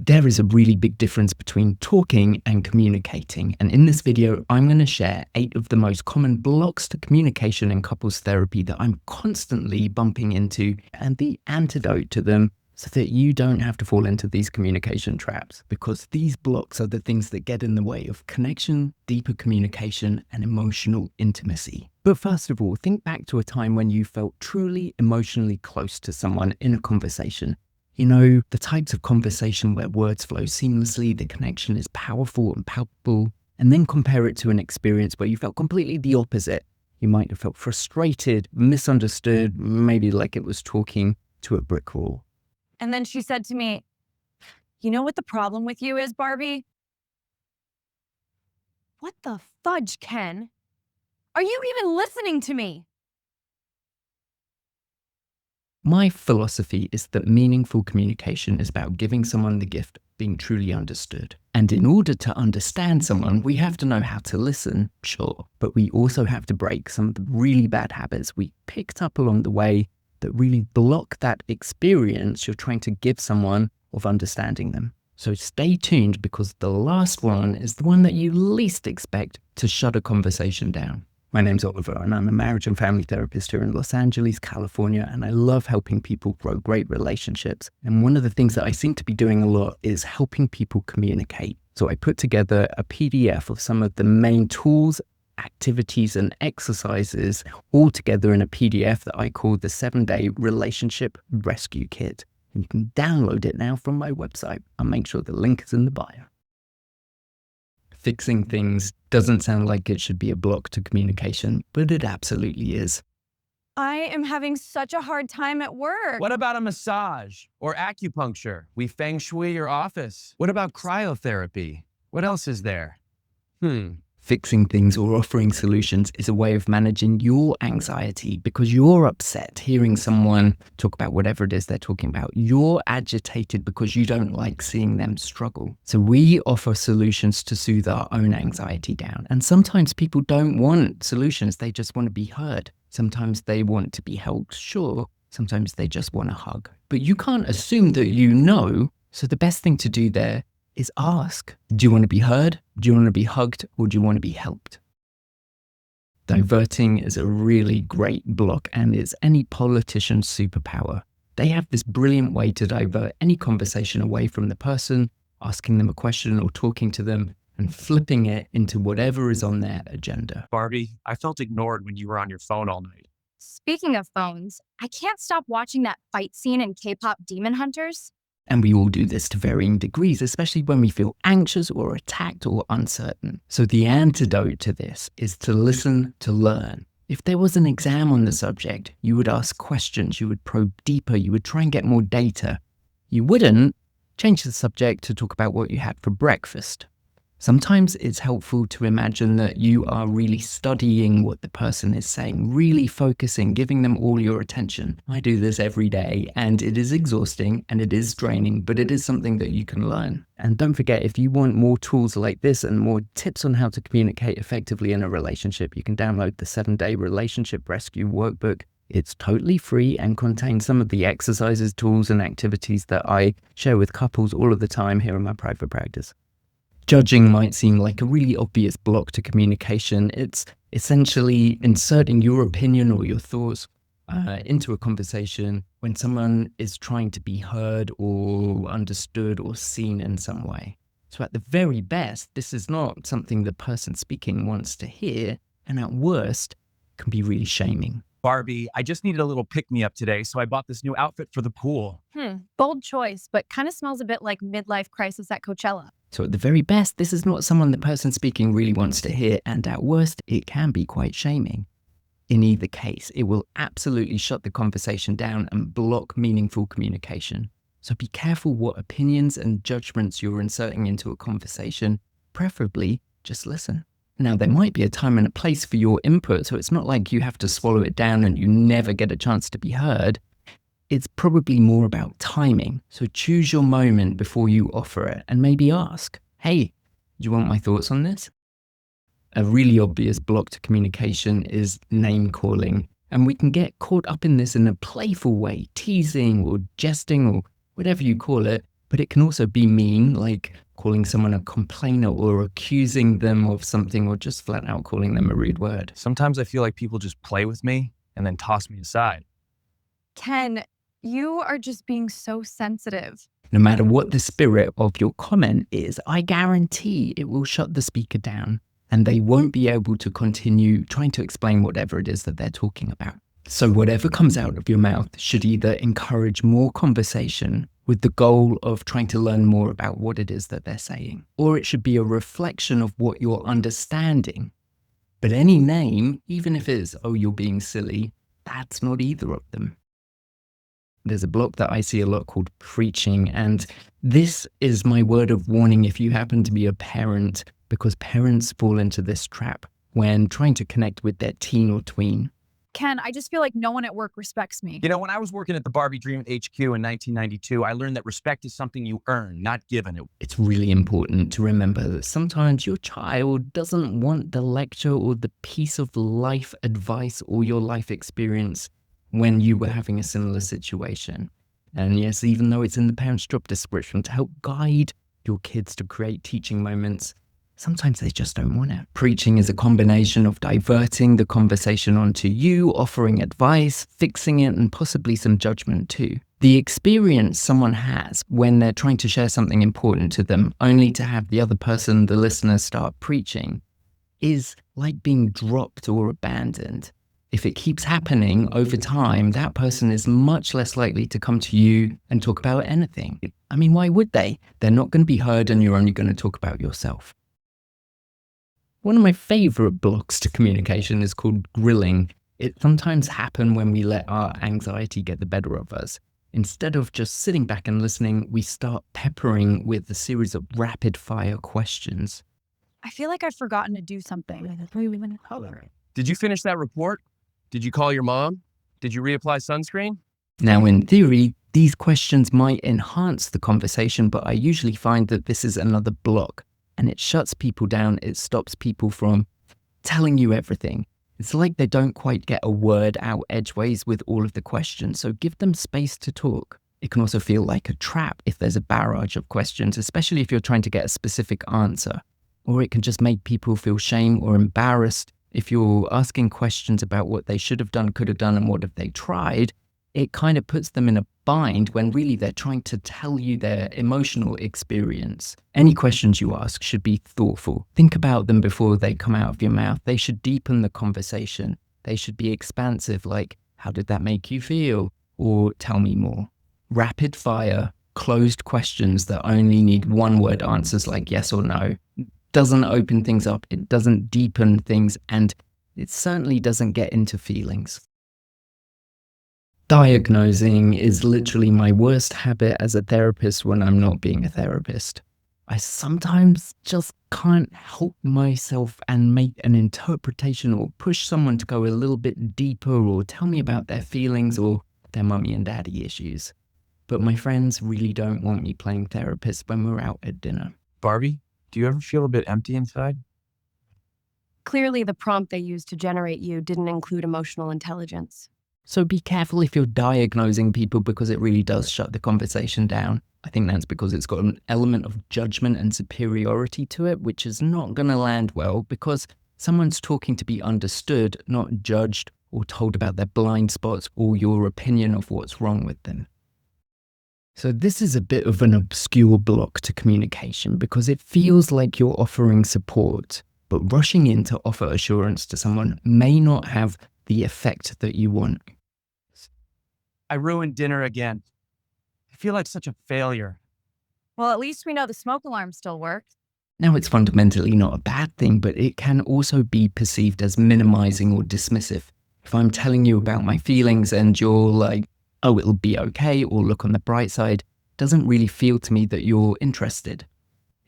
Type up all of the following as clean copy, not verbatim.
There is a really big difference between talking and communicating. And in this video, I'm going to share 8 of the most common blocks to communication in couples therapy that I'm constantly bumping into and the antidote to them so that you don't have to fall into these communication traps, because these blocks are the things that get in the way of connection, deeper communication, and emotional intimacy. But first of all, think back to a time when you felt truly emotionally close to someone in a conversation. You know, the types of conversation where words flow seamlessly, the connection is powerful and palpable, and then compare it to an experience where you felt completely the opposite. You might have felt frustrated, misunderstood, maybe like it was talking to a brick wall. And then she said to me, "You know what the problem with you is, Barbie?" What the fudge, Ken? Are you even listening to me? My philosophy is that meaningful communication is about giving someone the gift of being truly understood. And in order to understand someone, we have to know how to listen, sure, but we also have to break some of the really bad habits we picked up along the way that really block that experience you're trying to give someone of understanding them. So stay tuned, because the last one is the one that you least expect to shut a conversation down. My name's Oliver, and I'm a marriage and family therapist here in Los Angeles, California, and I love helping people grow great relationships. And one of the things that I seem to be doing a lot is helping people communicate. So I put together a PDF of some of the main tools, activities, and exercises all together in a PDF that I call the 7-Day Relationship Rescue Kit. And you can download it now from my website. I'll make sure the link is in the bio. Fixing things doesn't sound like it should be a block to communication, but it absolutely is. I am having such a hard time at work. What about a massage or acupuncture? We feng shui your office. What about cryotherapy? What else is there? Fixing things or offering solutions is a way of managing your anxiety, because you're upset hearing someone talk about whatever it is they're talking about. You're agitated because you don't like seeing them struggle. So we offer solutions to soothe our own anxiety down. And sometimes people don't want solutions. They just want to be heard. Sometimes they want to be held, sure. Sometimes they just want a hug. But you can't assume that you know. So the best thing to do there is ask. Do you want to be heard? Do you want to be hugged? Or do you want to be helped? Diverting is a really great block, and it's any politician's superpower. They have this brilliant way to divert any conversation away from the person, asking them a question or talking to them, and flipping it into whatever is on their agenda. Barbie, I felt ignored when you were on your phone all night. Speaking of phones, I can't stop watching that fight scene in K-pop Demon Hunters. And we all do this to varying degrees, especially when we feel anxious or attacked or uncertain. So the antidote to this is to listen to learn. If there was an exam on the subject, you would ask questions, you would probe deeper, you would try and get more data. You wouldn't change the subject to talk about what you had for breakfast. Sometimes it's helpful to imagine that you are really studying what the person is saying, really focusing, giving them all your attention. I do this every day, and it is exhausting and it is draining, but it is something that you can learn. And don't forget, if you want more tools like this and more tips on how to communicate effectively in a relationship, you can download the 7-Day Relationship Rescue Workbook. It's totally free and contains some of the exercises, tools, and activities that I share with couples all of the time here in my private practice. Judging might seem like a really obvious block to communication. It's essentially inserting your opinion or your thoughts into a conversation when someone is trying to be heard or understood or seen in some way. So at the very best, this is not something the person speaking wants to hear, and at worst, can be really shaming. Barbie, I just needed a little pick-me-up today, so I bought this new outfit for the pool. Bold choice, but kind of smells a bit like midlife crisis at Coachella. So at the very best, this is not someone the person speaking really wants to hear, and at worst, it can be quite shaming. In either case, it will absolutely shut the conversation down and block meaningful communication. So be careful what opinions and judgments you're inserting into a conversation. Preferably, just listen. Now, there might be a time and a place for your input, so it's not like you have to swallow it down and you never get a chance to be heard. It's probably more about timing. So choose your moment before you offer it, and maybe ask, hey, do you want my thoughts on this? A really obvious block to communication is name calling. And we can get caught up in this in a playful way, teasing or jesting or whatever you call it, But it can also be mean, like calling someone a complainer or accusing them of something or just flat out calling them a rude word. Sometimes I feel like people just play with me and then toss me aside. Ken, you are just being so sensitive. No matter what the spirit of your comment is, I guarantee it will shut the speaker down and they won't be able to continue trying to explain whatever it is that they're talking about. So whatever comes out of your mouth should either encourage more conversation with the goal of trying to learn more about what it is that they're saying, or it should be a reflection of what you're understanding. But any name, even if it is, oh, you're being silly, that's not either of them. There's a block that I see a lot called preaching, and this is my word of warning if you happen to be a parent, because parents fall into this trap when trying to connect with their teen or tween. Ken, I just feel like no one at work respects me. You know, when I was working at the Barbie Dream HQ in 1992, I learned that respect is something you earn, not given. It's really important to remember that sometimes your child doesn't want the lecture or the piece of life advice or your life experience when you were having a similar situation. And yes, even though it's in the parent's job description to help guide your kids to create teaching moments, sometimes they just don't want it. Preaching is a combination of diverting the conversation onto you, offering advice, fixing it, and possibly some judgment too. The experience someone has when they're trying to share something important to them, only to have the other person, the listener, start preaching, is like being dropped or abandoned. If it keeps happening over time, that person is much less likely to come to you and talk about anything. I mean, why would they? They're not going to be heard and you're only going to talk about yourself. One of my favorite blocks to communication is called grilling. It sometimes happens when we let our anxiety get the better of us. Instead of just sitting back and listening, we start peppering with a series of rapid fire questions. I feel like I've forgotten to do something. Did you finish that report? Did you call your mom? Did you reapply sunscreen? Now, in theory, these questions might enhance the conversation, but I usually find that this is another block. And it shuts people down. It stops people from telling you everything. It's like they don't quite get a word out edgeways with all of the questions, so give them space to talk. It can also feel like a trap if there's a barrage of questions, especially if you're trying to get a specific answer. Or it can just make people feel shame or embarrassed. If you're asking questions about what they should have done, could have done, and what have they tried, it kind of puts them in a bind when really they're trying to tell you their emotional experience. Any questions you ask should be thoughtful. Think about them before they come out of your mouth. They should deepen the conversation. They should be expansive, like, how did that make you feel? Or tell me more. Rapid fire, closed questions that only need one word answers like yes or no doesn't open things up. It doesn't deepen things, and it certainly doesn't get into feelings. Diagnosing is literally my worst habit as a therapist when I'm not being a therapist. I sometimes just can't help myself and make an interpretation or push someone to go a little bit deeper or tell me about their feelings or their mummy and daddy issues. But my friends really don't want me playing therapist when we're out at dinner. Barbie, do you ever feel a bit empty inside? Clearly, the prompt they used to generate you didn't include emotional intelligence. So be careful if you're diagnosing people, because it really does shut the conversation down. I think that's because it's got an element of judgment and superiority to it, which is not going to land well because someone's talking to be understood, not judged or told about their blind spots or your opinion of what's wrong with them. So this is a bit of an obscure block to communication because it feels like you're offering support, but rushing in to offer assurance to someone may not have the effect that you want. I ruined dinner again. I feel like such a failure. Well, at least we know the smoke alarm still worked. Now, it's fundamentally not a bad thing, but it can also be perceived as minimizing or dismissive. If I'm telling you about my feelings and you're like, oh, it'll be okay, or look on the bright side, doesn't really feel to me that you're interested.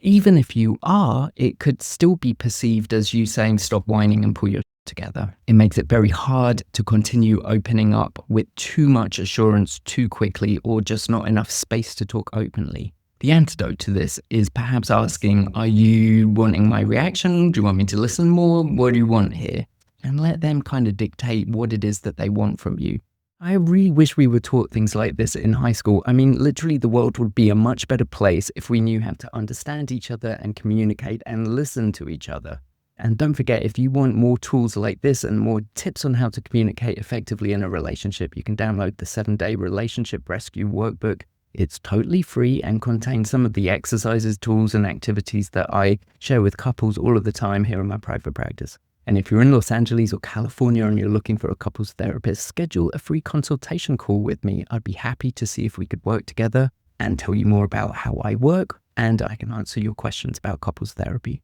Even if you are, it could still be perceived as you saying, stop whining and pull your together. It makes it very hard to continue opening up with too much assurance too quickly or just not enough space to talk openly. The antidote to this is perhaps asking, are you wanting my reaction? Do you want me to listen more? What do you want here? And let them kind of dictate what it is that they want from you. I really wish we were taught things like this in high school. I mean, literally, the world would be a much better place if we knew how to understand each other and communicate and listen to each other. And don't forget, if you want more tools like this and more tips on how to communicate effectively in a relationship, you can download the 7-Day Relationship Rescue Workbook. It's totally free and contains some of the exercises, tools, and activities that I share with couples all of the time here in my private practice. And if you're in Los Angeles or California and you're looking for a couples therapist, schedule a free consultation call with me. I'd be happy to see if we could work together and tell you more about how I work, and I can answer your questions about couples therapy.